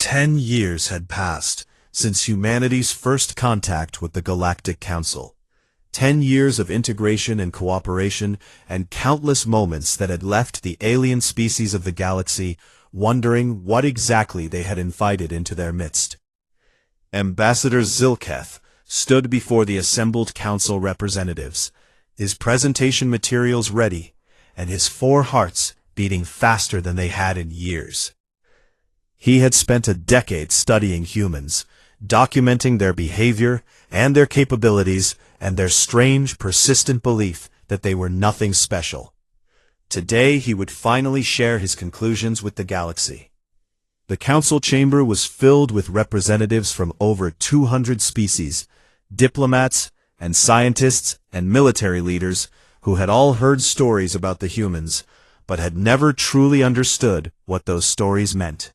10 years had passed since humanity's first contact with the Galactic Council. 10 years of integration and cooperation, and countless moments that had left the alien species of the galaxy wondering what exactly they had invited into their midst. Ambassador Zilketh stood before the assembled council representatives, his presentation materials ready, and his 4 hearts beating faster than they had in years. He had spent a decade studying humans, documenting their behavior and their capabilities and their strange, persistent belief that they were nothing special. Today he would finally share his conclusions with the galaxy. The council chamber was filled with representatives from over 200 species, diplomats and scientists and military leaders who had all heard stories about the humans, but had never truly understood what those stories meant.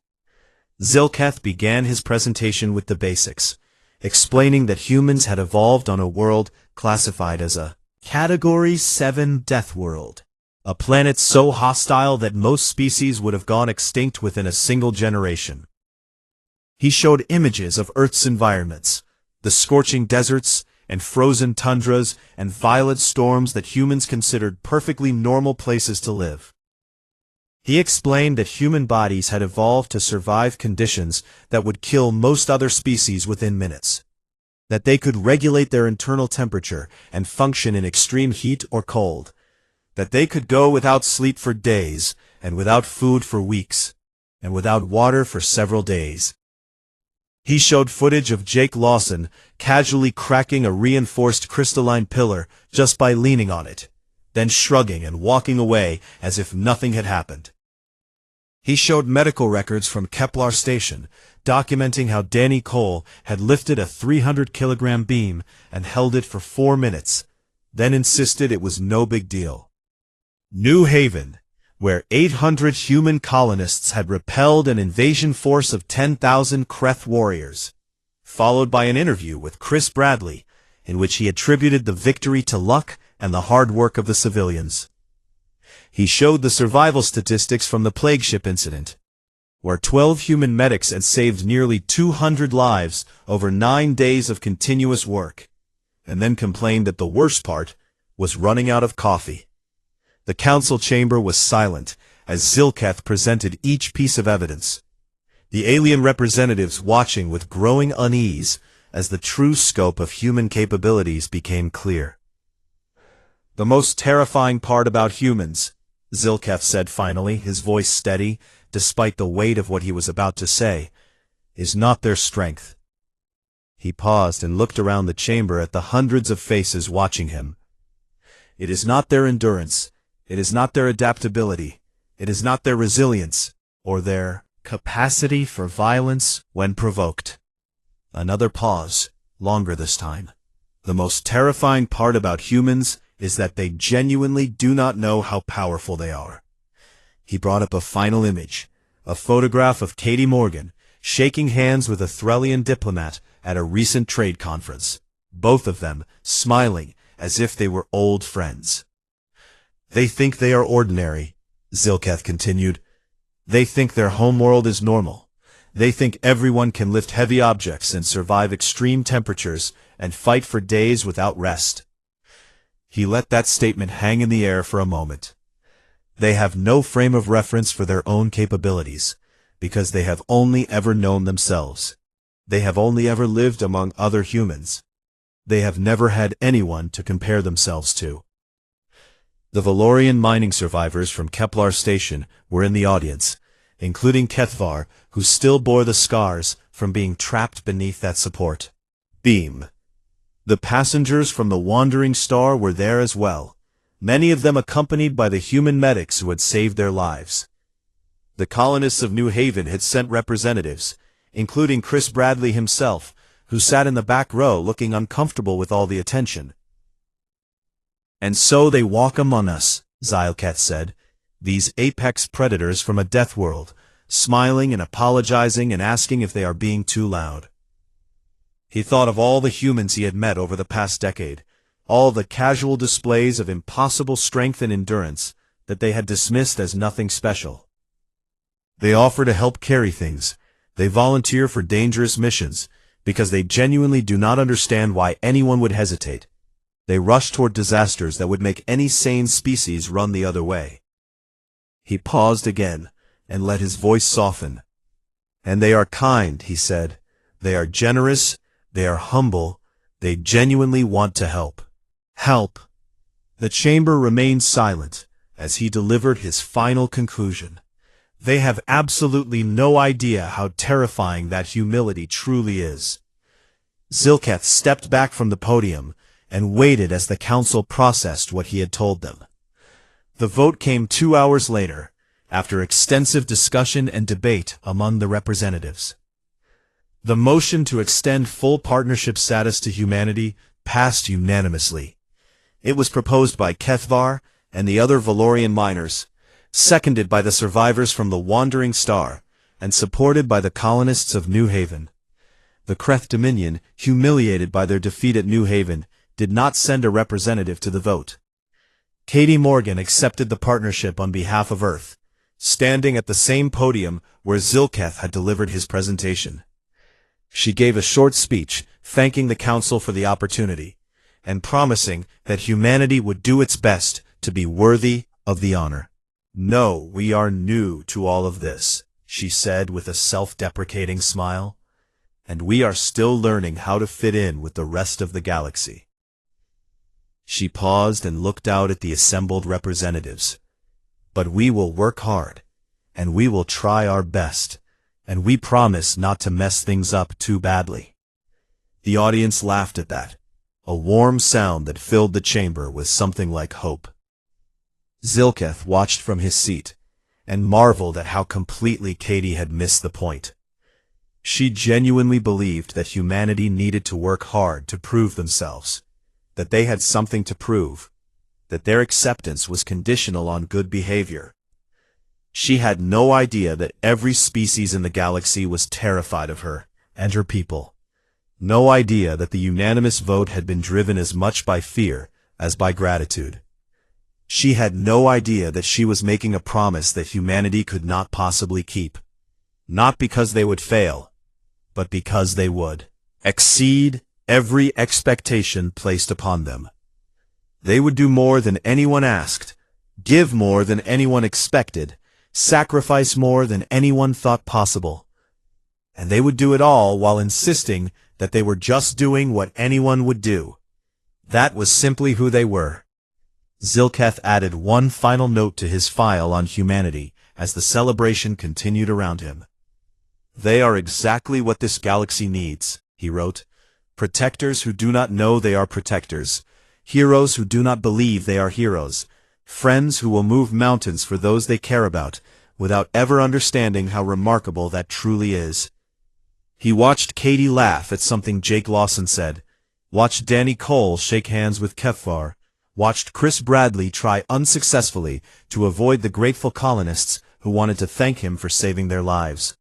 Zilketh began his presentation with the basics, explaining that humans had evolved on a world classified as a Category 7 death world, a planet so hostile that most species would have gone extinct within a single generation. He showed images of Earth's environments, the scorching deserts and frozen tundras and violent storms that humans considered perfectly normal places to live. He explained that human bodies had evolved to survive conditions that would kill most other species within minutes, that they could regulate their internal temperature and function in extreme heat or cold, that they could go without sleep for days and without food for weeks, and without water for several days. He showed footage of Jake Lawson casually cracking a reinforced crystalline pillar just by leaning on it, then shrugging and walking away as if nothing had happened. He showed medical records from Kepler Station, documenting how Danny Cole had lifted a 300-kilogram beam and held it for 4 minutes, then insisted it was no big deal. New Haven, where 800 human colonists had repelled an invasion force of 10,000 Kreth warriors, followed by an interview with Chris Bradley, in which he attributed the victory to luck and the hard work of the civilians. He showed the survival statistics from the plague ship incident, where 12 human medics had saved nearly 200 lives over 9 days of continuous work, and then complained that the worst part was running out of coffee. The council chamber was silent as Zilketh presented each piece of evidence, the alien representatives watching with growing unease as the true scope of human capabilities became clear. "The most terrifying part about humans," Zilketh said finally, his voice steady, despite the weight of what he was about to say, "is not their strength." He paused and looked around the chamber at the hundreds of faces watching him. "It is not their endurance, it is not their adaptability, it is not their resilience, or their capacity for violence when provoked." Another pause, longer this time. "The most terrifying part about humans is that they genuinely do not know how powerful they are." He brought up a final image, a photograph of Katie Morgan, shaking hands with a Threllian diplomat at a recent trade conference, both of them smiling as if they were old friends. "They think they are ordinary," Zilketh continued. "They think their homeworld is normal. They think everyone can lift heavy objects and survive extreme temperatures and fight for days without rest." He let that statement hang in the air for a moment. They have no frame of reference for their own capabilities, because they have only ever known themselves. They have only ever lived among other humans. They have never had anyone to compare themselves to. The Valorian mining survivors from Kepler Station were in the audience, including Kethvar, who still bore the scars from being trapped beneath that support beam. The passengers from the Wandering Star were there as well, many of them accompanied by the human medics who had saved their lives. The colonists of New Haven had sent representatives, including Chris Bradley himself, who sat in the back row looking uncomfortable with all the attention. "And so they walk among us," Zilketh said, "these apex predators from a death world, smiling and apologizing and asking if they are being too loud." He thought of all the humans he had met over the past decade, all the casual displays of impossible strength and endurance that they had dismissed as nothing special. They offer to help carry things, They volunteer for dangerous missions because they genuinely do not understand why anyone would hesitate. They rush toward disasters that would make any sane species run the other way. He paused again and let his voice soften. And they are kind, he said. They are generous, they are humble, they genuinely want to help. Help. The chamber remained silent as he delivered his final conclusion. They have absolutely no idea how terrifying that humility truly is. Zilketh stepped back from the podium and waited as the council processed what he had told them. The vote came 2 hours later, after extensive discussion and debate among the representatives. The motion to extend full partnership status to humanity passed unanimously. It was proposed by Kethvar and the other Valorian miners, seconded by the survivors from the Wandering Star, and supported by the colonists of New Haven. The Kreth Dominion, humiliated by their defeat at New Haven, did not send a representative to the vote. Katie Morgan accepted the partnership on behalf of Earth, standing at the same podium where Zilketh had delivered his presentation. She gave a short speech, thanking the council for the opportunity, and promising that humanity would do its best to be worthy of the honor. "No, we are new to all of this," she said with a self-deprecating smile, "and we are still learning how to fit in with the rest of the galaxy." She paused and looked out at the assembled representatives. "But we will work hard, and we will try our best, and we promise not to mess things up too badly." The audience laughed at that, a warm sound that filled the chamber with something like hope. Zilketh watched from his seat, and marveled at how completely Katie had missed the point. She genuinely believed that humanity needed to work hard to prove themselves, that they had something to prove, that their acceptance was conditional on good behavior. She had no idea that every species in the galaxy was terrified of her and her people. No idea that the unanimous vote had been driven as much by fear as by gratitude. She had no idea that she was making a promise that humanity could not possibly keep. Not because they would fail, but because they would exceed every expectation placed upon them. They would do more than anyone asked, give more than anyone expected, sacrifice more than anyone thought possible. And they would do it all while insisting that they were just doing what anyone would do. That was simply who they were. Zilketh added one final note to his file on humanity as the celebration continued around him. "They are exactly what this galaxy needs," he wrote. "Protectors who do not know they are protectors. Heroes who do not believe they are heroes. Friends who will move mountains for those they care about, without ever understanding how remarkable that truly is." He watched Katie laugh at something Jake Lawson said, watched Danny Cole shake hands with Kethvar, watched Chris Bradley try unsuccessfully to avoid the grateful colonists who wanted to thank him for saving their lives.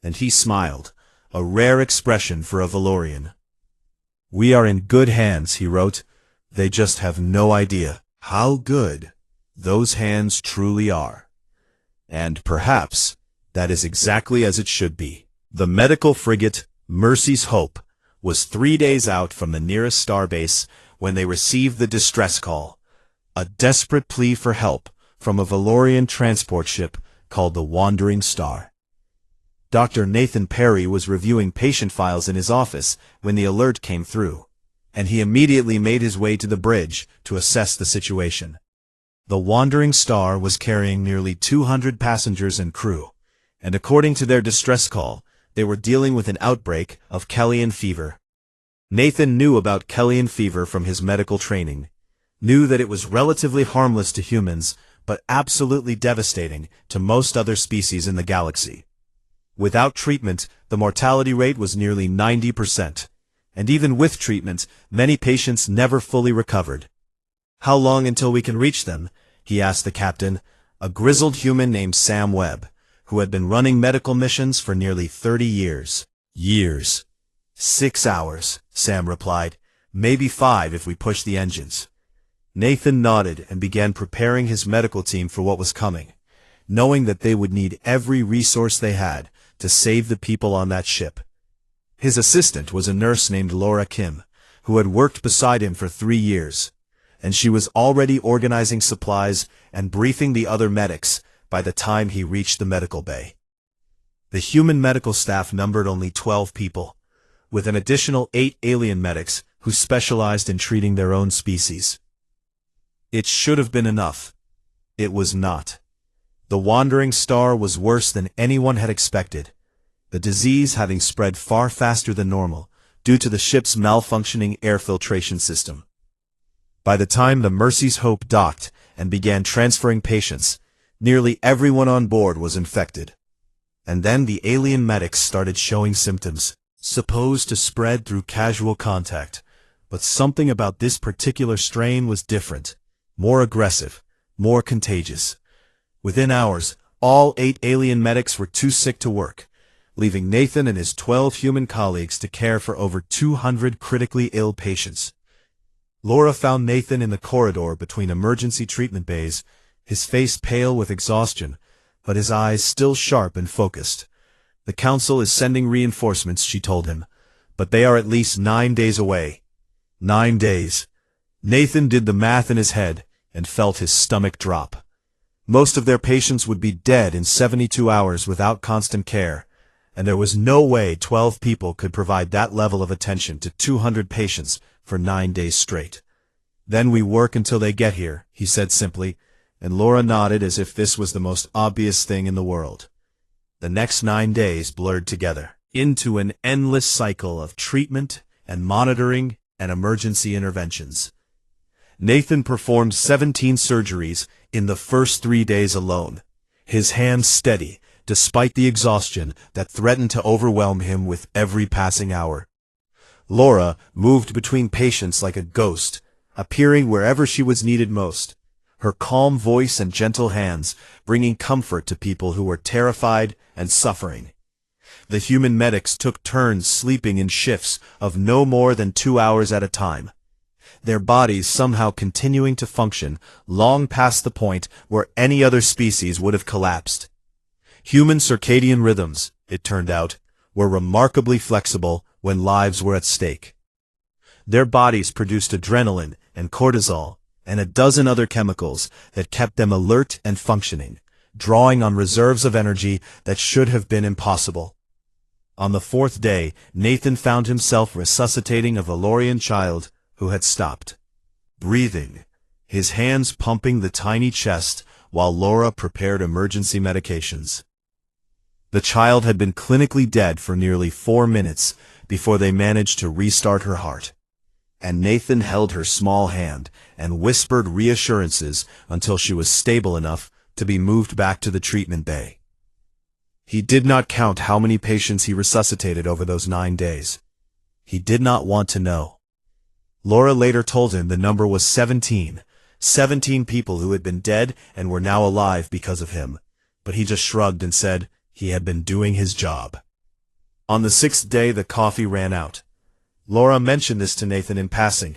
And he smiled, a rare expression for a Valorian. "We are in good hands," he wrote. "They just have no idea how good those hands truly are." And perhaps that is exactly as it should be. The medical frigate Mercy's Hope was 3 days out from the nearest starbase when they received the distress call, a desperate plea for help from a Valorian transport ship called the Wandering Star. Dr. Nathan Perry was reviewing patient files in his office when the alert came through, and he immediately made his way to the bridge to assess the situation. The Wandering Star was carrying nearly 200 passengers and crew, and according to their distress call, they were dealing with an outbreak of Kellyan fever. Nathan knew about Kellyan fever from his medical training, knew that it was relatively harmless to humans, but absolutely devastating to most other species in the galaxy. Without treatment, the mortality rate was nearly 90%, and even with treatment, many patients never fully recovered. "How long until we can reach them?" he asked the captain, a grizzled human named Sam Webb, who had been running medical missions for nearly 30 years. "Years. 6 hours, Sam replied. "Maybe 5 if we push the engines." Nathan nodded and began preparing his medical team for what was coming, knowing that they would need every resource they had to save the people on that ship. His assistant was a nurse named Laura Kim, who had worked beside him for 3 years, and she was already organizing supplies and briefing the other medics by the time he reached the medical bay. The human medical staff numbered only 12 people, with an additional 8 alien medics who specialized in treating their own species. It should have been enough. It was not. The wandering star was worse than anyone had expected, the disease having spread far faster than normal due to the ship's malfunctioning air filtration system. By the time the Mercy's Hope docked and began transferring patients, nearly everyone on board was infected. And then the alien medics started showing symptoms, supposed to spread through casual contact. But something about this particular strain was different, more aggressive, more contagious. Within hours, all 8 alien medics were too sick to work, leaving Nathan and his 12 human colleagues to care for over 200 critically ill patients. Laura found Nathan in the corridor between emergency treatment bays, his face pale with exhaustion, but his eyes still sharp and focused. "The Council is sending reinforcements," she told him, "but they are at least 9 days away." 9 days. Nathan did the math in his head and felt his stomach drop. Most of their patients would be dead in 72 hours without constant care, and there was no way 12 people could provide that level of attention to 200 patients for 9 days straight. "Then we work until they get here," he said simply, and Laura nodded as if this was the most obvious thing in the world. The next 9 days blurred together into an endless cycle of treatment and monitoring and emergency interventions. Nathan performed 17 surgeries in the first 3 days alone, his hands steady despite the exhaustion that threatened to overwhelm him with every passing hour. Laura moved between patients like a ghost, appearing wherever she was needed most, her calm voice and gentle hands bringing comfort to people who were terrified and suffering. The human medics took turns sleeping in shifts of no more than 2 hours at a time, their bodies somehow continuing to function long past the point where any other species would have collapsed. Human circadian rhythms, it turned out, were remarkably flexible when lives were at stake. Their bodies produced adrenaline and cortisol and a dozen other chemicals that kept them alert and functioning, drawing on reserves of energy that should have been impossible. On the 4th day, Nathan found himself resuscitating a Valorian child who had stopped breathing, his hands pumping the tiny chest while Laura prepared emergency medications. The child had been clinically dead for nearly 4 minutes before they managed to restart her heart, and Nathan held her small hand and whispered reassurances until she was stable enough to be moved back to the treatment bay. He did not count how many patients he resuscitated over those 9 days. He did not want to know. Laura later told him the number was 17. 17 people who had been dead and were now alive because of him, but he just shrugged and said he had been doing his job. On the 6th day, the coffee ran out. Laura mentioned this to Nathan in passing,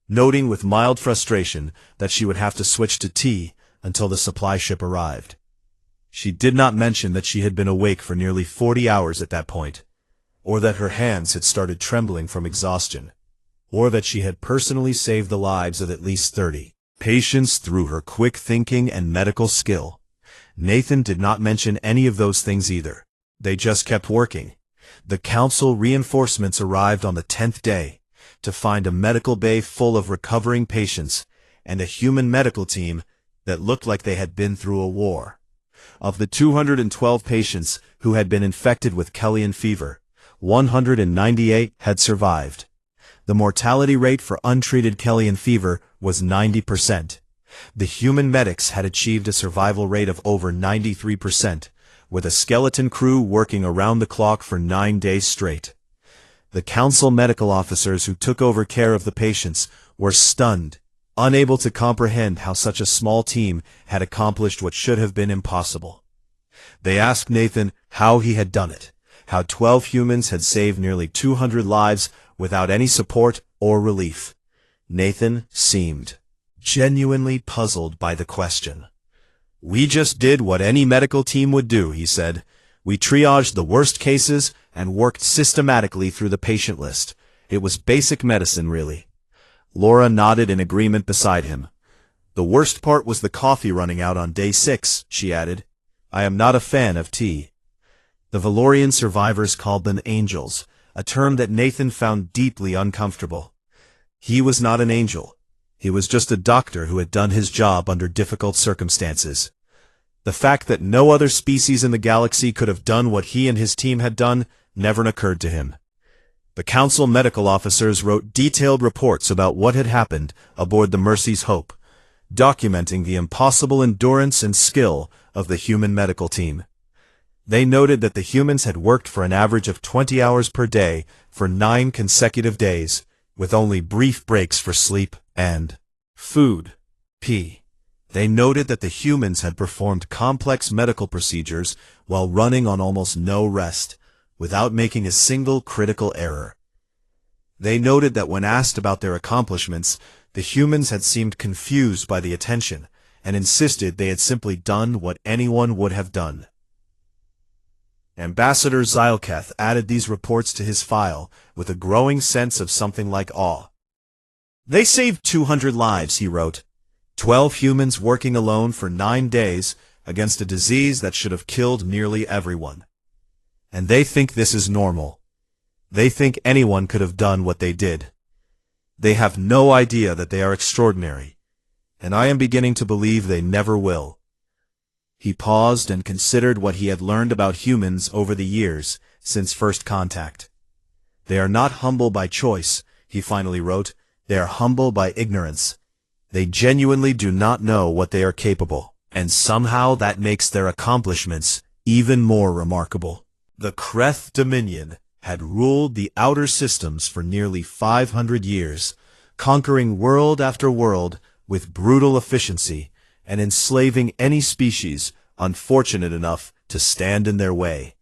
noting with mild frustration that she would have to switch to tea until the supply ship arrived. She did not mention that she had been awake for nearly 40 hours at that point, or that her hands had started trembling from exhaustion, or that she had personally saved the lives of at least 30 patients through her quick thinking and medical skill. Nathan did not mention any of those things either. They just kept working. The Council reinforcements arrived on the 10th day to find a medical bay full of recovering patients and a human medical team that looked like they had been through a war. Of the 212 patients who had been infected with Kellyan fever, 198 had survived. The mortality rate for untreated Kellyan fever was 90%. The human medics had achieved a survival rate of over 93%, with a skeleton crew working around the clock for 9 days straight. The Council medical officers who took over care of the patients were stunned, unable to comprehend how such a small team had accomplished what should have been impossible. They asked Nathan how he had done it, how 12 humans had saved nearly 200 lives without any support or relief. Nathan seemed genuinely puzzled by the question. "We just did what any medical team would do," he said. We triaged the worst cases and worked systematically through the patient list. It was basic medicine, really. Laura nodded in agreement beside him. The worst part was the coffee running out on day 6, she added. I am not a fan of tea. The Valorian survivors called them angels, a term that Nathan found deeply uncomfortable. He was not an angel. He was just a doctor who had done his job under difficult circumstances. The fact that no other species in the galaxy could have done what he and his team had done never occurred to him. The Council medical officers wrote detailed reports about what had happened aboard the Mercy's Hope, documenting the impossible endurance and skill of the human medical team. They noted that the humans had worked for an average of 20 hours per day for 9 consecutive days, with only brief breaks for sleep and food. They noted that the humans had performed complex medical procedures while running on almost no rest, without making a single critical error. They noted that when asked about their accomplishments, the humans had seemed confused by the attention, and insisted they had simply done what anyone would have done. Ambassador Zylketh added these reports to his file with a growing sense of something like awe. They saved 200 lives, he wrote. 12 humans working alone for 9 days against a disease that should have killed nearly everyone. And they think this is normal. They think anyone could have done what they did. They have no idea that they are extraordinary, and I am beginning to believe they never will. He paused and considered what he had learned about humans over the years since first contact. They are not humble by choice, he finally wrote. They are humble by ignorance. They genuinely do not know what they are capable, and somehow that makes their accomplishments even more remarkable. The Kreth Dominion had ruled the outer systems for nearly 500 years, conquering world after world with brutal efficiency and enslaving any species unfortunate enough to stand in their way.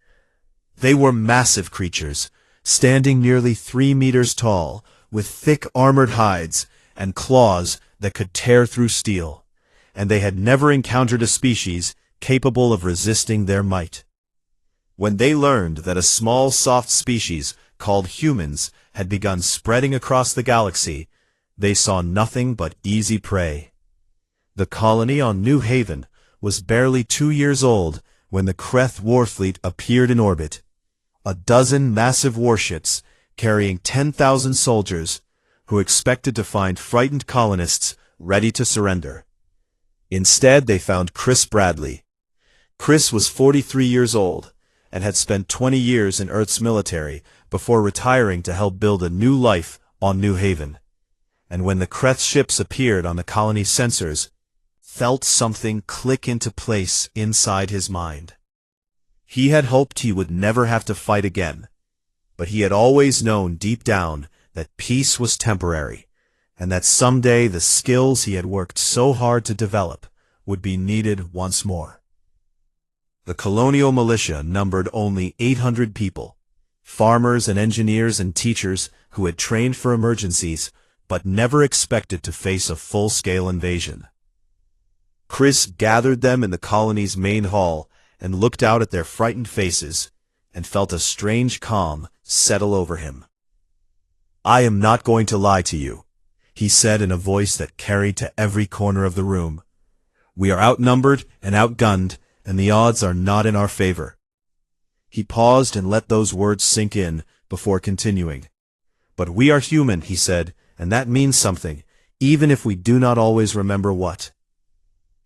They were massive creatures, standing nearly 3 meters tall, with thick armored hides and claws that could tear through steel, and they had never encountered a species capable of resisting their might. When they learned that a small soft species called humans had begun spreading across the galaxy, they saw nothing but easy prey. The colony on New Haven was barely 2 years old when the Kreth warfleet appeared in orbit. A dozen massive warships carrying 10,000 soldiers who expected to find frightened colonists ready to surrender. Instead, they found Chris Bradley. Chris was 43 years old and had spent 20 years in Earth's military before retiring to help build a new life on New Haven. And when the Kreth ships appeared on the colony's sensors, felt something click into place inside his mind. He had hoped he would never have to fight again, but he had always known deep down that peace was temporary, and that someday the skills he had worked so hard to develop would be needed once more. The colonial militia numbered only 800 people, farmers and engineers and teachers who had trained for emergencies but never expected to face a full-scale invasion. Chris gathered them in the colony's main hall and looked out at their frightened faces and felt a strange calm settle over him. I am not going to lie to you, he said in a voice that carried to every corner of the room. We are outnumbered and outgunned, and the odds are not in our favor. He paused and let those words sink in before continuing. But we are human, he said, and that means something, even if we do not always remember what.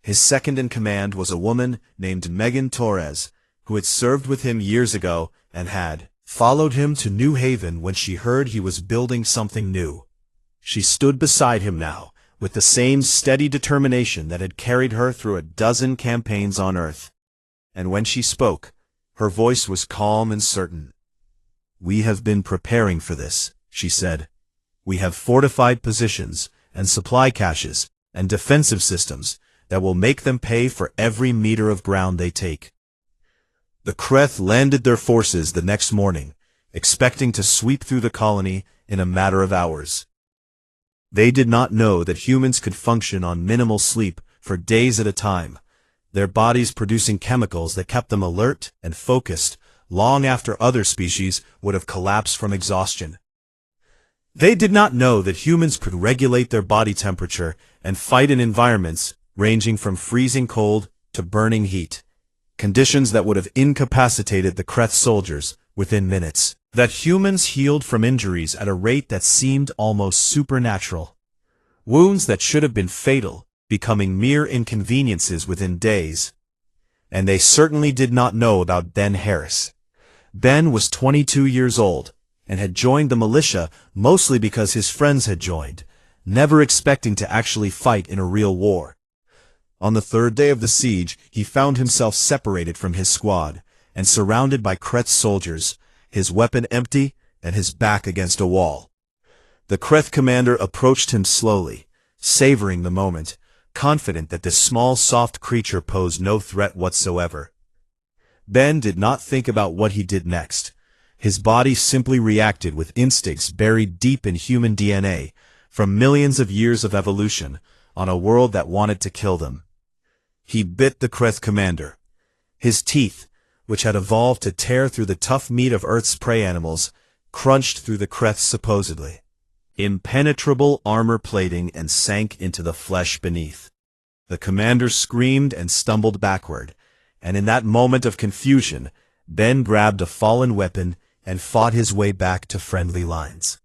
His second-in-command was a woman named Megan Torres, who had served with him years ago and had followed him to New Haven when she heard he was building something new. She stood beside him now, with the same steady determination that had carried her through a dozen campaigns on Earth. And when she spoke, her voice was calm and certain. We have been preparing for this, she said. We have fortified positions and supply caches and defensive systems that will make them pay for every meter of ground they take. The Kreth landed their forces the next morning, expecting to sweep through the colony in a matter of hours. They did not know that humans could function on minimal sleep for days at a time, their bodies producing chemicals that kept them alert and focused long after other species would have collapsed from exhaustion. They did not know that humans could regulate their body temperature and fight in environments ranging from freezing cold to burning heat, conditions that would have incapacitated the Kreth soldiers within minutes. That humans healed from injuries at a rate that seemed almost supernatural. Wounds that should have been fatal, becoming mere inconveniences within days. And they certainly did not know about Ben Harris. Ben was 22 years old, and had joined the militia mostly because his friends had joined, never expecting to actually fight in a real war. On the third day of the siege, he found himself separated from his squad, and surrounded by Kreth soldiers, his weapon empty and his back against a wall. The Kreth commander approached him slowly, savoring the moment, confident that this small soft creature posed no threat whatsoever. Ben did not think about what he did next. His body simply reacted with instincts buried deep in human DNA, from millions of years of evolution, on a world that wanted to kill them. He bit the Kreth commander. His teeth, which had evolved to tear through the tough meat of Earth's prey animals, crunched through the Kreth's supposedly impenetrable armor plating and sank into the flesh beneath. The commander screamed and stumbled backward, and in that moment of confusion, Ben grabbed a fallen weapon and fought his way back to friendly lines.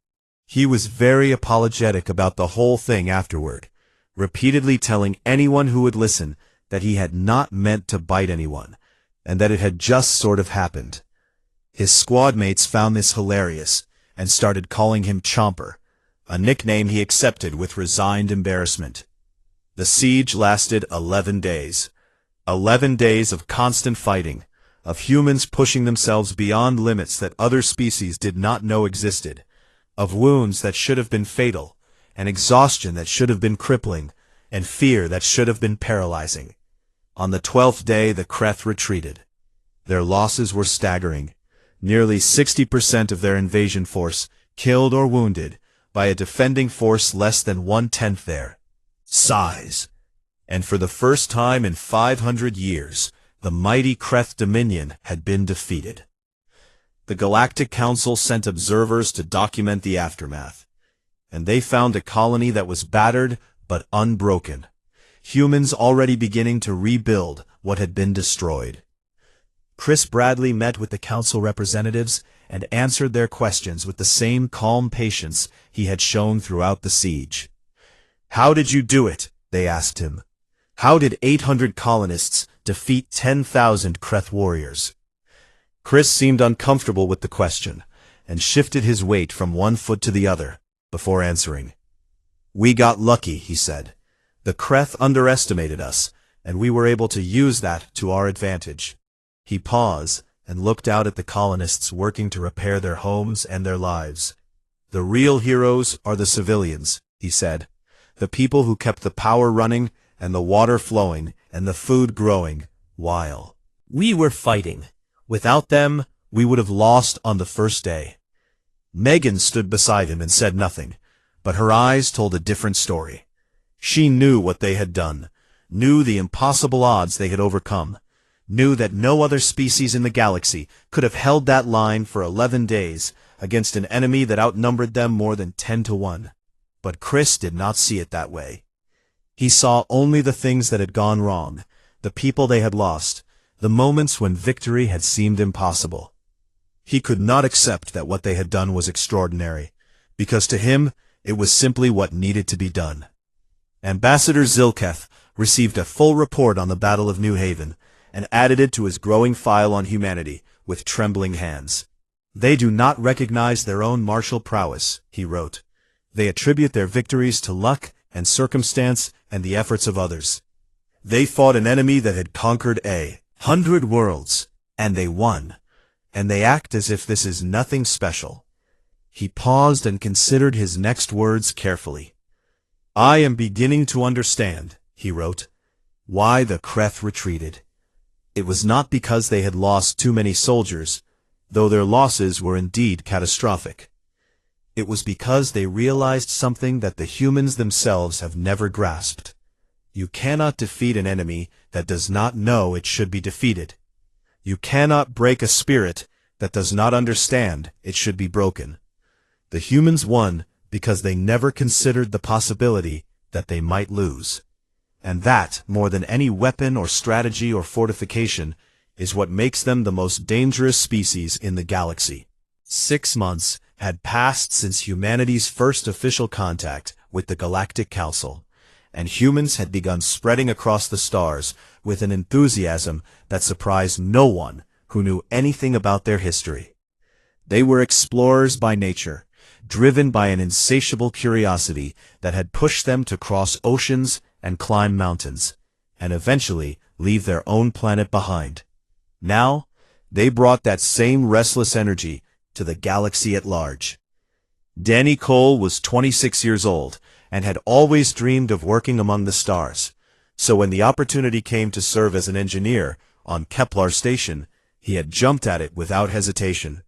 He was very apologetic about the whole thing afterward, repeatedly telling anyone who would listen that he had not meant to bite anyone, and that it had just sort of happened. His squad mates found this hilarious, and started calling him Chomper, a nickname he accepted with resigned embarrassment. The siege lasted 11 days. 11 days of constant fighting, of humans pushing themselves beyond limits that other species did not know existed, of wounds that should have been fatal, and exhaustion that should have been crippling, and fear that should have been paralyzing. On the 12th day, the Kreth retreated. Their losses were staggering. Nearly 60% of their invasion force, killed or wounded, by a defending force less than 1/10 their size. And for the first time in 500 years, the mighty Kreth Dominion had been defeated. The Galactic Council sent observers to document the aftermath, and they found a colony that was battered but unbroken. Humans already beginning to rebuild what had been destroyed. Chris Bradley met with the council representatives and answered their questions with the same calm patience he had shown throughout the siege. "How did you do it?" they asked him. "How did 800 colonists defeat 10,000 Kreth warriors?" Chris seemed uncomfortable with the question, and shifted his weight from one foot to the other, before answering. "We got lucky," he said. "The Kreth underestimated us, and we were able to use that to our advantage." He paused, and looked out at the colonists working to repair their homes and their lives. "The real heroes are the civilians," he said. "The people who kept the power running, and the water flowing, and the food growing, while we were fighting. Without them, we would have lost on the first day." Megan stood beside him and said nothing, but her eyes told a different story. She knew what they had done, knew the impossible odds they had overcome, knew that no other species in the galaxy could have held that line for 11 days against an enemy that outnumbered them more than 10 to 1. But Chris did not see it that way. He saw only the things that had gone wrong, the people they had lost, the moments when victory had seemed impossible. He could not accept that what they had done was extraordinary, because to him it was simply what needed to be done. Ambassador Zilketh received a full report on the Battle of New Haven, and added it to his growing file on humanity with trembling hands. "They do not recognize their own martial prowess," he wrote. "They attribute their victories to luck and circumstance and the efforts of others. They fought an enemy that had conquered 100 worlds, and they won, and they act as if this is nothing special." He paused and considered his next words carefully. "I am beginning to understand," he wrote, "why the Kreth retreated. It was not because they had lost too many soldiers, though their losses were indeed catastrophic. It was because they realized something that the humans themselves have never grasped. You cannot defeat an enemy that does not know it should be defeated. You cannot break a spirit that does not understand it should be broken. The humans won because they never considered the possibility that they might lose. And that, more than any weapon or strategy or fortification, is what makes them the most dangerous species in the galaxy. 6 months had passed since humanity's first official contact with the Galactic Council, and humans had begun spreading across the stars with an enthusiasm that surprised no one who knew anything about their history. They were explorers by nature, driven by an insatiable curiosity that had pushed them to cross oceans and climb mountains, and eventually leave their own planet behind. Now, they brought that same restless energy to the galaxy at large. Danny Cole was 26 years old and had always dreamed of working among the stars, so when the opportunity came to serve as an engineer on Kepler Station, he had jumped at it without hesitation.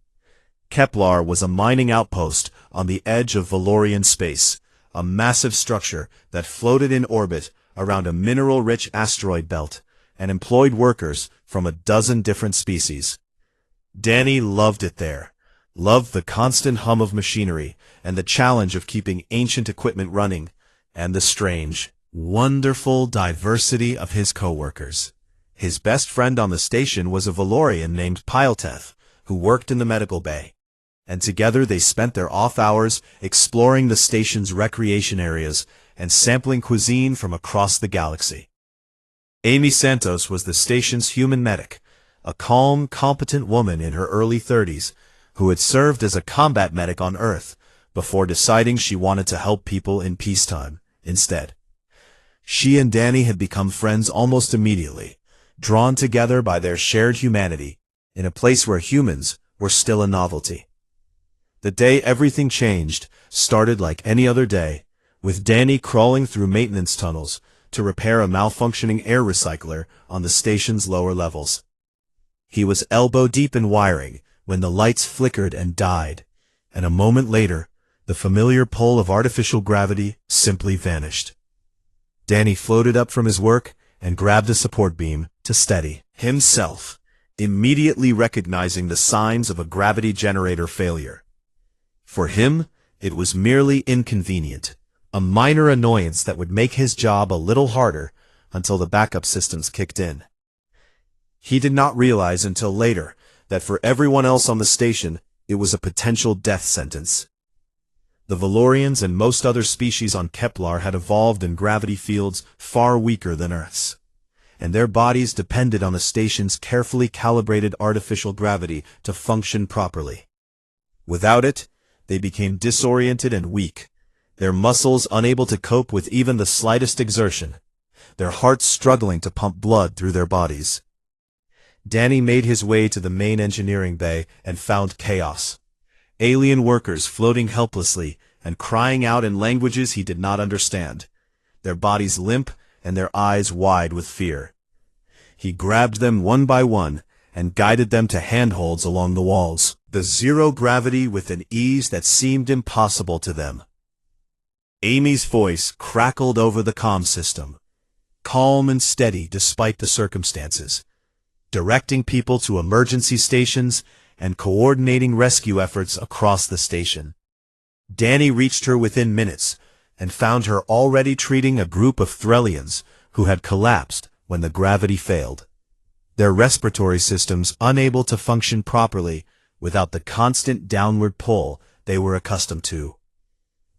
Kepler was a mining outpost on the edge of Valorian space, a massive structure that floated in orbit around a mineral-rich asteroid belt and employed workers from a dozen different species. Danny loved it there, loved the constant hum of machinery and the challenge of keeping ancient equipment running, and the strange, wonderful diversity of his co-workers. His best friend on the station was a Valorian named Pilteth, who worked in the medical bay, and together they spent their off hours exploring the station's recreation areas and sampling cuisine from across the galaxy. Amy Santos was the station's human medic, a calm, competent woman in her early 30s who had served as a combat medic on Earth before deciding she wanted to help people in peacetime instead. She and Danny had become friends almost immediately, drawn together by their shared humanity in a place where humans were still a novelty. The day everything changed started like any other day, with Danny crawling through maintenance tunnels to repair a malfunctioning air recycler on the station's lower levels. He was elbow-deep in wiring when the lights flickered and died, and a moment later, the familiar pull of artificial gravity simply vanished. Danny floated up from his work and grabbed a support beam to steady himself, immediately recognizing the signs of a gravity generator failure. For him, it was merely inconvenient, a minor annoyance that would make his job a little harder until the backup systems kicked in. He did not realize until later that for everyone else on the station, it was a potential death sentence. The Valorians and most other species on Kepler had evolved in gravity fields far weaker than Earth's, and their bodies depended on the station's carefully calibrated artificial gravity to function properly. Without it, they became disoriented and weak, their muscles unable to cope with even the slightest exertion, their hearts struggling to pump blood through their bodies. Danny made his way to the main engineering bay and found chaos. Alien workers floating helplessly and crying out in languages he did not understand, their bodies limp and their eyes wide with fear. He grabbed them one by one and guided them to handholds along the walls, the zero gravity with an ease that seemed impossible to them. Amy's voice crackled over the comm system, calm and steady despite the circumstances, directing people to emergency stations and coordinating rescue efforts across the station. Danny reached her within minutes and found her already treating a group of Threllians who had collapsed when the gravity failed, their respiratory systems unable to function properly without the constant downward pull they were accustomed to.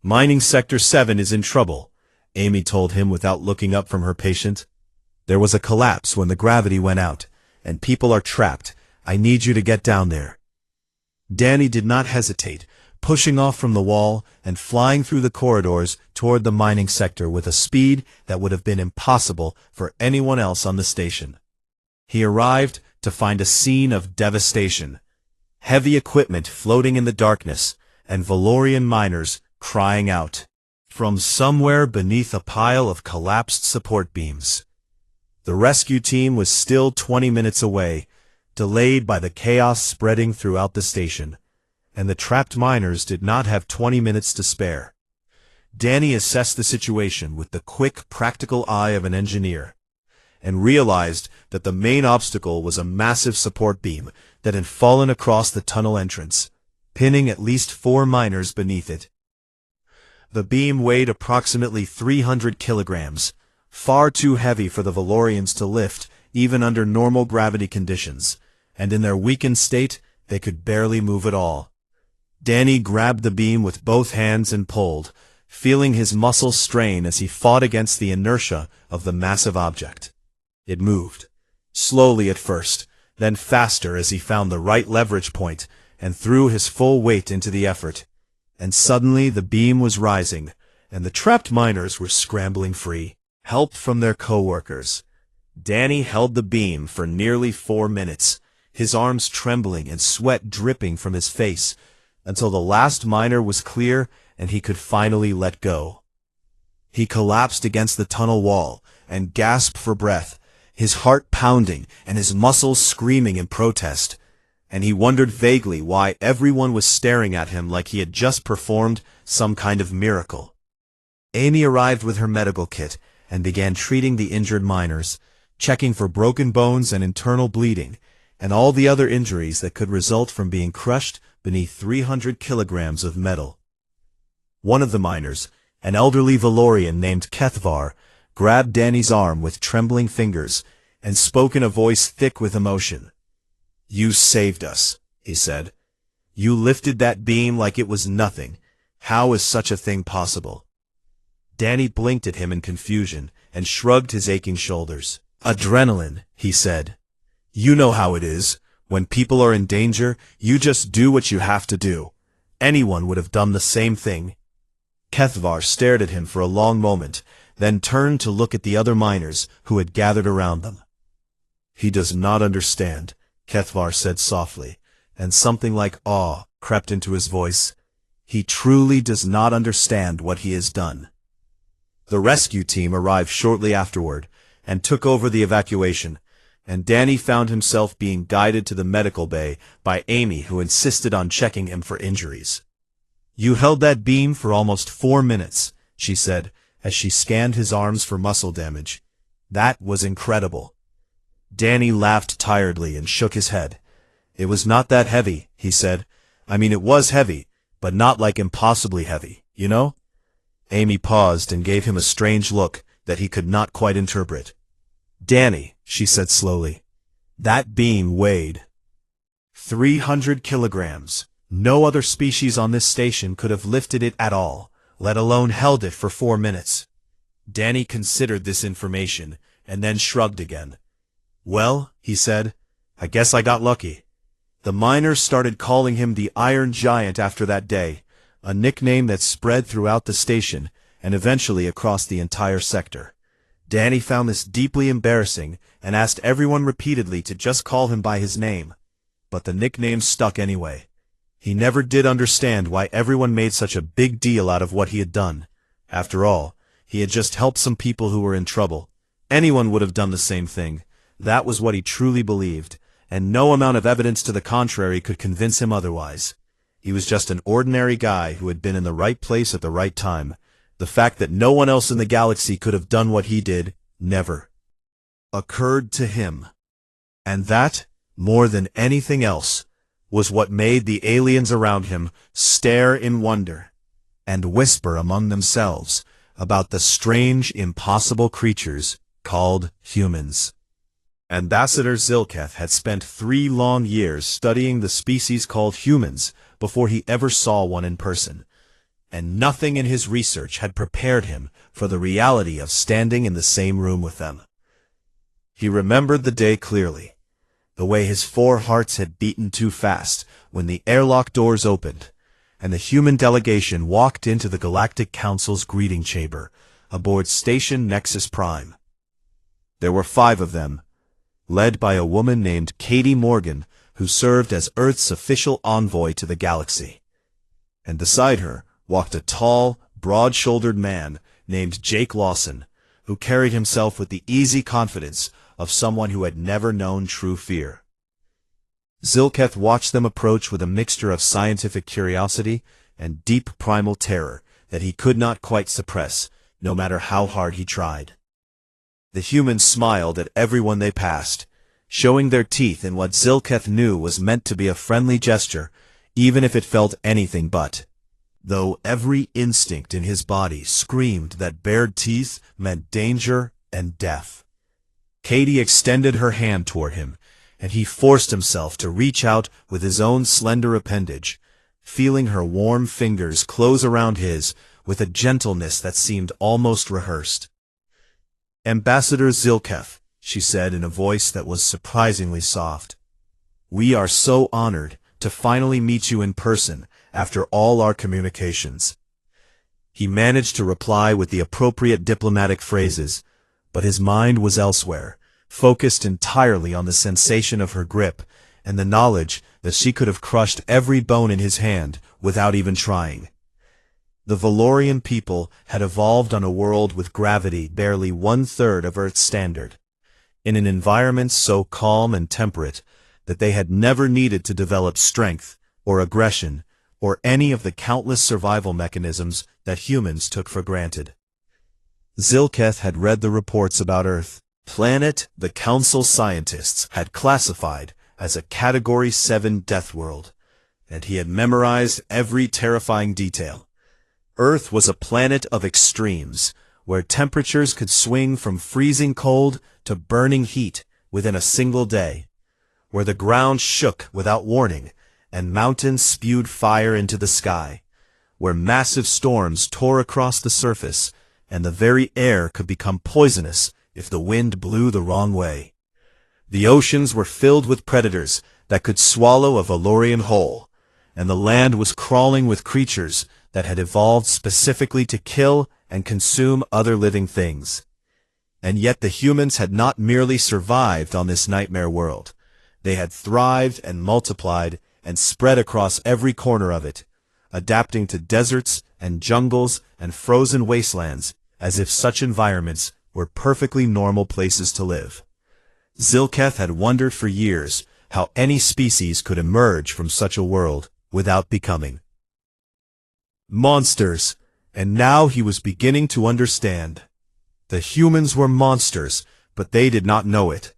"Mining Sector 7 is in trouble," Amy told him without looking up from her patient. "There was a collapse when the gravity went out, and people are trapped. I need you to get down there." Danny did not hesitate, pushing off from the wall and flying through the corridors toward the mining sector with a speed that would have been impossible for anyone else on the station. He arrived to find a scene of devastation, heavy equipment floating in the darkness, and Valorian miners crying out from somewhere beneath a pile of collapsed support beams. The rescue team was still 20 minutes away, delayed by the chaos spreading throughout the station, and the trapped miners did not have 20 minutes to spare. Danny assessed the situation with the quick, practical eye of an engineer, and realized that the main obstacle was a massive support beam that had fallen across the tunnel entrance, pinning at least 4 miners beneath it. The beam weighed approximately 300 kilograms, far too heavy for the Valorians to lift even under normal gravity conditions, and in their weakened state, they could barely move at all. Danny grabbed the beam with both hands and pulled, feeling his muscles strain as he fought against the inertia of the massive object. It moved, slowly at first, then faster as he found the right leverage point and threw his full weight into the effort. And suddenly the beam was rising, and the trapped miners were scrambling free, help from their co-workers. Danny held the beam for nearly 4 minutes, his arms trembling and sweat dripping from his face, until the last miner was clear and he could finally let go. He collapsed against the tunnel wall and gasped for breath, his heart pounding and his muscles screaming in protest, and he wondered vaguely why everyone was staring at him like he had just performed some kind of miracle. Amy arrived with her medical kit and began treating the injured miners, checking for broken bones and internal bleeding, and all the other injuries that could result from being crushed beneath 300 kilograms of metal. One of the miners, an elderly Valorian named Kethvar, grabbed Danny's arm with trembling fingers and spoke in a voice thick with emotion. "You saved us," he said. "You lifted that beam like it was nothing. How is such a thing possible?" Danny blinked at him in confusion and shrugged his aching shoulders. "Adrenaline," he said. "You know how it is. When people are in danger, you just do what you have to do. Anyone would have done the same thing." Kethvar stared at him for a long moment, then turned to look at the other miners who had gathered around them. "He does not understand," Kethvar said softly, and something like awe crept into his voice. "He truly does not understand what he has done." The rescue team arrived shortly afterward and took over the evacuation, and Danny found himself being guided to the medical bay by Amy, who insisted on checking him for injuries. "You held that beam for almost 4 minutes, she said, as she scanned his arms for muscle damage. "That was incredible." Danny laughed tiredly and shook his head. "It was not that heavy," he said. "I mean, it was heavy, but not like impossibly heavy, you know?" Amy paused and gave him a strange look that he could not quite interpret. "Danny," she said slowly, "that beam weighed 300 kilograms. No other species on this station could have lifted it at all, let alone held it for 4 minutes." Danny considered this information and then shrugged again. "Well," he said, "I guess I got lucky." The miners started calling him the Iron Giant after that day, a nickname that spread throughout the station and eventually across the entire sector. Danny found this deeply embarrassing and asked everyone repeatedly to just call him by his name, but the nickname stuck anyway. He never did understand why everyone made such a big deal out of what he had done. After all, he had just helped some people who were in trouble. Anyone would have done the same thing. That was what he truly believed, and no amount of evidence to the contrary could convince him otherwise. He was just an ordinary guy who had been in the right place at the right time. The fact that no one else in the galaxy could have done what he did never occurred to him. And that, more than anything else, was what made the aliens around him stare in wonder and whisper among themselves about the strange, impossible creatures called humans. Ambassador Zilketh had spent 3 long years studying the species called humans before he ever saw one in person, and nothing in his research had prepared him for the reality of standing in the same room with them. He remembered the day clearly, the way his 4 hearts had beaten too fast when the airlock doors opened, and the human delegation walked into the Galactic Council's greeting chamber aboard Station Nexus Prime. There were 5 of them, led by a woman named Katie Morgan, who served as Earth's official envoy to the galaxy. And beside her walked a tall, broad-shouldered man named Jake Lawson, who carried himself with the easy confidence of someone who had never known true fear. Zilketh watched them approach with a mixture of scientific curiosity and deep primal terror that he could not quite suppress, no matter how hard he tried. The humans smiled at everyone they passed, showing their teeth in what Zilketh knew was meant to be a friendly gesture, even if it felt anything but. Though every instinct in his body screamed that bared teeth meant danger and death. Katie extended her hand toward him, and he forced himself to reach out with his own slender appendage, feeling her warm fingers close around his with a gentleness that seemed almost rehearsed. "Ambassador Zilketh," she said in a voice that was surprisingly soft, "we are so honored to finally meet you in person after all our communications." He managed to reply with the appropriate diplomatic phrases, but his mind was elsewhere, focused entirely on the sensation of her grip and the knowledge that she could have crushed every bone in his hand without even trying. The Valorian people had evolved on a world with gravity barely 1/3 of Earth's standard, in an environment so calm and temperate that they had never needed to develop strength or aggression or any of the countless survival mechanisms that humans took for granted. Zilketh had read the reports about Earth, planet the Council scientists had classified as a Category 7 death world, and he had memorized every terrifying detail. Earth was a planet of extremes, where temperatures could swing from freezing cold to burning heat within a single day, where the ground shook without warning and mountains spewed fire into the sky, where massive storms tore across the surface and the very air could become poisonous if the wind blew the wrong way. The oceans were filled with predators that could swallow a Valorian whole, and the land was crawling with creatures that had evolved specifically to kill and consume other living things. And yet the humans had not merely survived on this nightmare world. They had thrived and multiplied and spread across every corner of it, adapting to deserts and jungles and frozen wastelands as if such environments were perfectly normal places to live. Zilketh had wondered for years how any species could emerge from such a world without becoming monsters, and now he was beginning to understand. The humans were monsters, but they did not know it.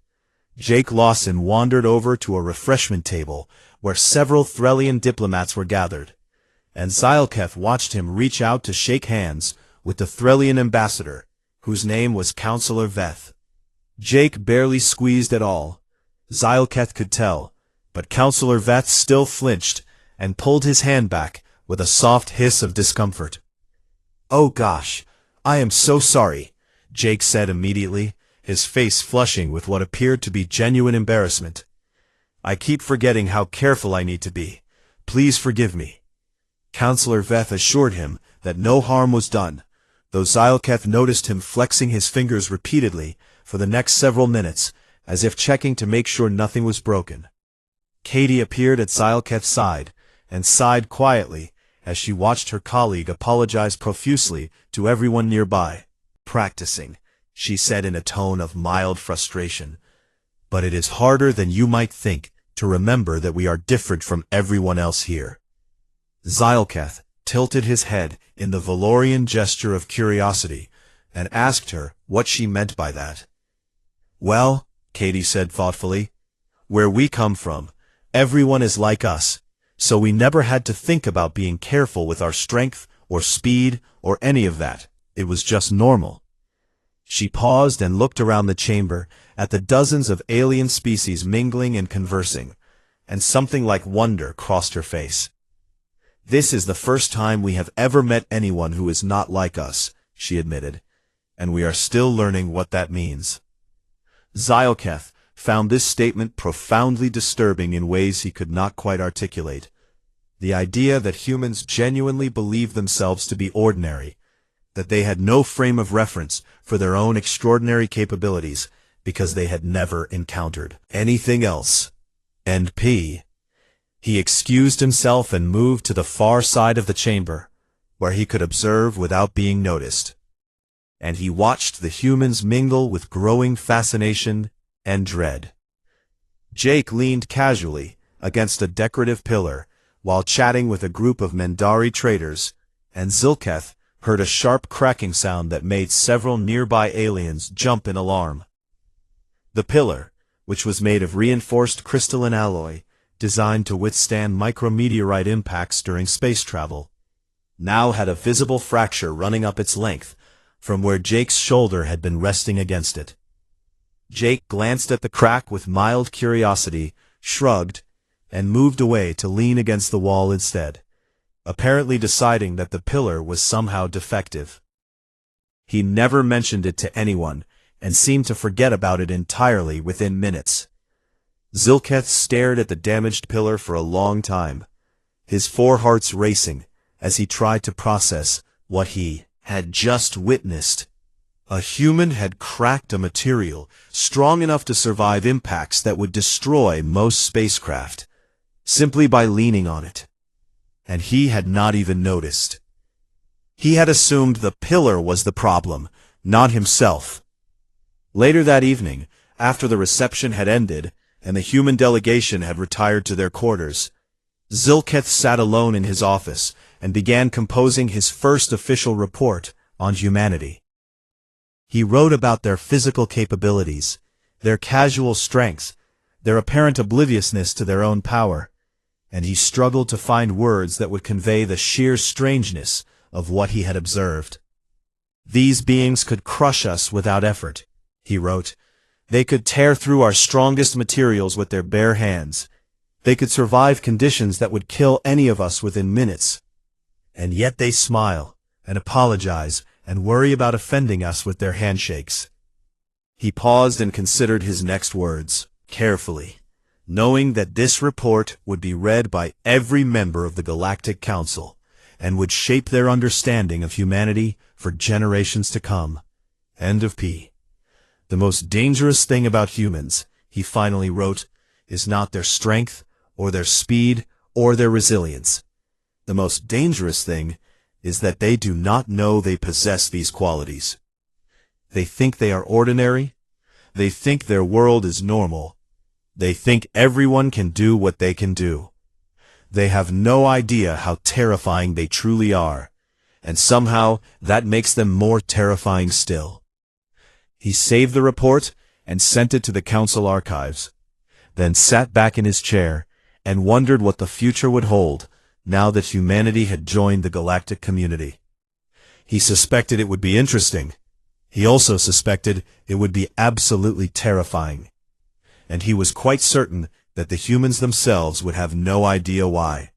Jake Lawson wandered over to a refreshment table where several Threlian diplomats were gathered, and Zilketh watched him reach out to shake hands with the Threlian ambassador, whose name was Counselor Veth. Jake barely squeezed at all, Zilketh could tell, but Counselor Veth still flinched and pulled his hand back with a soft hiss of discomfort. "Oh gosh, I am so sorry," Jake said immediately, his face flushing with what appeared to be genuine embarrassment. "I keep forgetting how careful I need to be. Please forgive me." Counselor Veth assured him that no harm was done, though Zilketh noticed him flexing his fingers repeatedly for the next several minutes, as if checking to make sure nothing was broken. Katie appeared at Zilketh's side and sighed quietly as she watched her colleague apologize profusely to everyone nearby. "Practicing," she said in a tone of mild frustration. "But it is harder than you might think to remember that we are different from everyone else here." Zilketh tilted his head in the Valorian gesture of curiosity and asked her what she meant by that. "Well," Katie said thoughtfully, "where we come from, everyone is like us, so we never had to think about being careful with our strength or speed or any of that. It was just normal." She paused and looked around the chamber at the dozens of alien species mingling and conversing, and something like wonder crossed her face. "This is the first time we have ever met anyone who is not like us," she admitted, "and we are still learning what that means." Zilketh found this statement profoundly disturbing in ways he could not quite articulate. The idea that humans genuinely believed themselves to be ordinary, that they had no frame of reference for their own extraordinary capabilities because they had never encountered anything else. He excused himself and moved to the far side of the chamber, where he could observe without being noticed. And he watched the humans mingle with growing fascination and dread. Jake leaned casually against a decorative pillar while chatting with a group of Mendari traders, and Zilketh heard a sharp cracking sound that made several nearby aliens jump in alarm. The pillar, which was made of reinforced crystalline alloy, designed to withstand micrometeorite impacts during space travel, now had a visible fracture running up its length, from where Jake's shoulder had been resting against it. Jake glanced at the crack with mild curiosity, shrugged, and moved away to lean against the wall instead, apparently deciding that the pillar was somehow defective. He never mentioned it to anyone, and seemed to forget about it entirely within minutes. Zilketh stared at the damaged pillar for a long time, his four hearts racing, as he tried to process what he had just witnessed. A human had cracked a material strong enough to survive impacts that would destroy most spacecraft, simply by leaning on it. And he had not even noticed. He had assumed the pillar was the problem, not himself. Later that evening, after the reception had ended, and the human delegation had retired to their quarters, Zilketh sat alone in his office and began composing his first official report on humanity. He wrote about their physical capabilities, their casual strengths, their apparent obliviousness to their own power, and he struggled to find words that would convey the sheer strangeness of what he had observed. "These beings could crush us without effort," he wrote. "They could tear through our strongest materials with their bare hands. They could survive conditions that would kill any of us within minutes. And yet they smile, and apologize, and worry about offending us with their handshakes." He paused and considered his next words carefully, knowing that this report would be read by every member of the Galactic Council, and would shape their understanding of humanity for generations to come. End of P. "The most dangerous thing about humans," he finally wrote, "is not their strength, or their speed, or their resilience. The most dangerous thing is that they do not know they possess these qualities. They think they are ordinary. They think their world is normal. They think everyone can do what they can do. They have no idea how terrifying they truly are, and somehow that makes them more terrifying still." He saved the report and sent it to the council archives, then sat back in his chair and wondered what the future would hold now that humanity had joined the galactic community. He suspected it would be interesting. He also suspected it would be absolutely terrifying. And he was quite certain that the humans themselves would have no idea why.